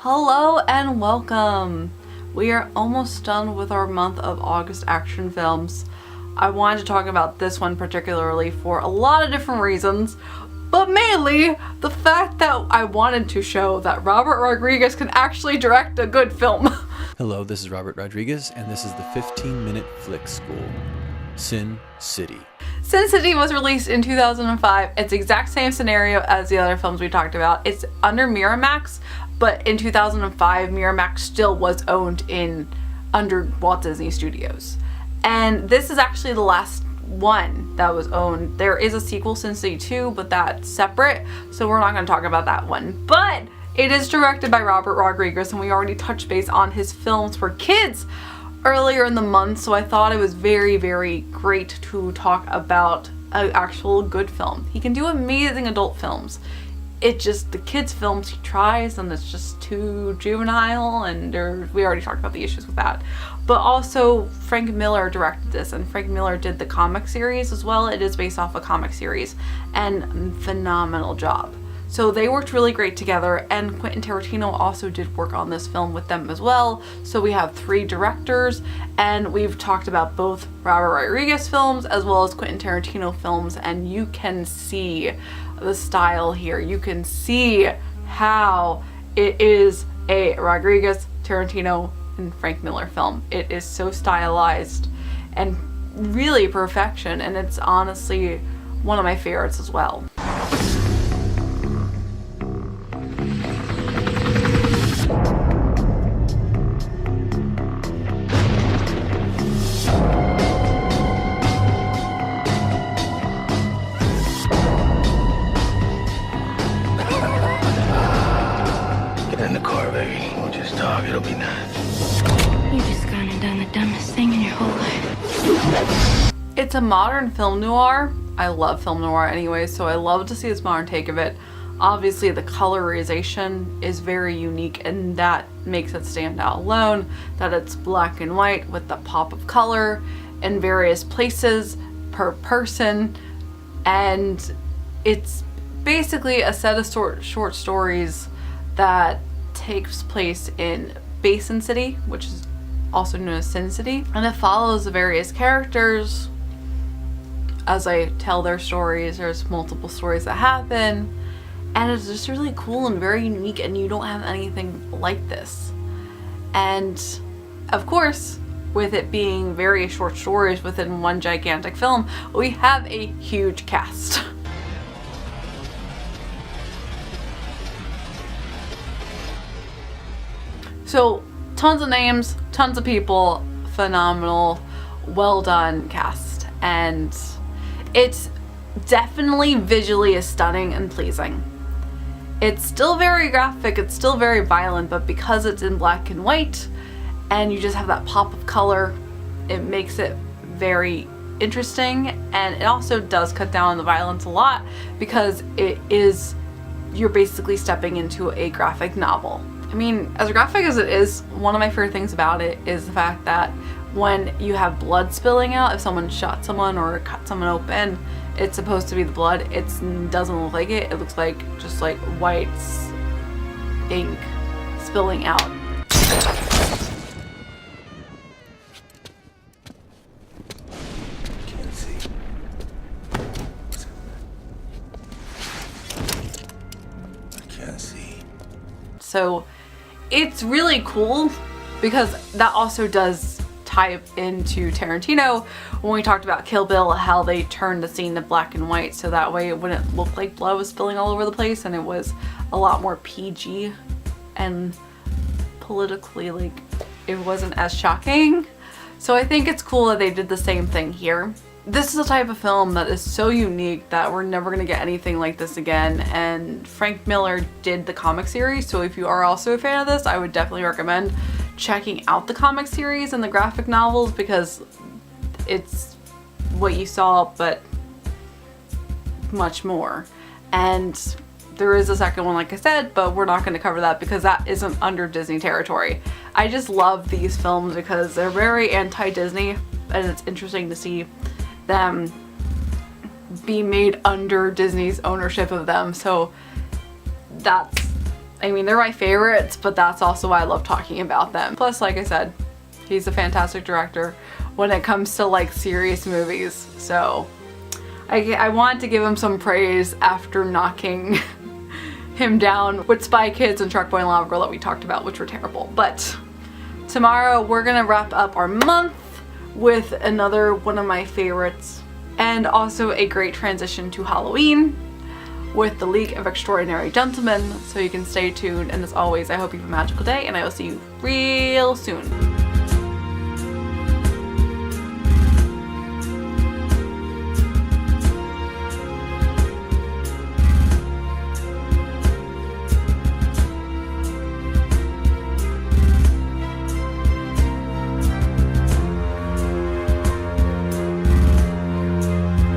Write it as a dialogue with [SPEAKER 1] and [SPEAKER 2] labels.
[SPEAKER 1] Hello and welcome! We are almost done with our month of August action films. I wanted to talk about this one particularly for a lot of different reasons, but mainly the fact that I wanted to show that Robert Rodriguez can actually direct a good film.
[SPEAKER 2] Hello, this is Robert Rodriguez, and this is the 15-minute flick school, Sin City.
[SPEAKER 1] Sin City was released in 2005. It's the exact same scenario as the other films we talked about. It's under Miramax, but in 2005, Miramax still was owned under Walt Disney Studios. And this is actually the last one that was owned. There is a sequel, Sin City 2, but that's separate, so we're not going to talk about that one. But it is directed by Robert Rodriguez, and we already touched base on his films for kids earlier in the month, so I thought it was very, very great to talk about an actual good film. He can do amazing adult films. It just, the kids' films he tries, and it's just too juvenile, and we already talked about the issues with that. But also, Frank Miller directed this, and Frank Miller did the comic series as well. It is based off a comic series, and phenomenal job. So they worked really great together, and Quentin Tarantino also did work on this film with them as well. So we have 3 directors, and we've talked about both Robert Rodriguez films as well as Quentin Tarantino films, and you can see the style here. You can see how it is a Rodriguez, Tarantino, and Frank Miller film. It is so stylized and really perfection, and it's honestly one of my favorites as well.
[SPEAKER 3] Get in the car, baby. We'll just talk. It'll be nice.
[SPEAKER 4] You've just gone and done the dumbest thing in your whole life.
[SPEAKER 1] It's a modern film noir. I love film noir anyway, so I love to see this modern take of it. Obviously, the colorization is very unique, and that makes it stand out alone, that it's black and white with the pop of color in various places per person, and it's basically a set of short stories that takes place in Basin City, which is also known as Sin City, and it follows the various characters as I tell their stories. There's multiple stories that happen, and it's just really cool and very unique, and you don't have anything like this. And of course, with it being very short stories within one gigantic film, we have a huge cast. So tons of names, tons of people, phenomenal, well done cast, and it's definitely visually stunning and pleasing. It's still very graphic, it's still very violent, but because it's in black and white and you just have that pop of color, it makes it very interesting, and it also does cut down on the violence a lot because you're basically stepping into a graphic novel. I mean, as graphic as it is, one of my favorite things about it is the fact that when you have blood spilling out, if someone shot someone or cut someone open, it's supposed to be the blood. It doesn't look like it. It looks like just like white ink spilling out.
[SPEAKER 3] Can't see. I can't see.
[SPEAKER 1] So it's really cool because that also does tie into Tarantino when we talked about Kill Bill, how they turned the scene to black and white so that way it wouldn't look like blood was spilling all over the place, and it was a lot more PG and politically, like, it wasn't as shocking. So I think it's cool that they did the same thing here. This is a type of film that is so unique that we're never going to get anything like this again, and Frank Miller did the comic series, so if you are also a fan of this, I would definitely recommend checking out the comic series and the graphic novels because it's what you saw but much more. And there is a second one, like I said, but we're not going to cover that because that isn't under Disney territory. I just love these films because they're very anti-Disney, and it's interesting to see them be made under Disney's ownership of them. So that's I mean, they're my favorites, but that's also why I love talking about them. Plus, like I said, he's a fantastic director when it comes to like serious movies. So I wanted to give him some praise after knocking him down with Spy Kids and Shark Boy and Lava Girl that we talked about, which were terrible. But tomorrow we're gonna wrap up our month with another one of my favorites, and also a great transition to Halloween with the League of Extraordinary Gentlemen, so you can stay tuned. And as always, I hope you have a magical day, and I will see you real soon.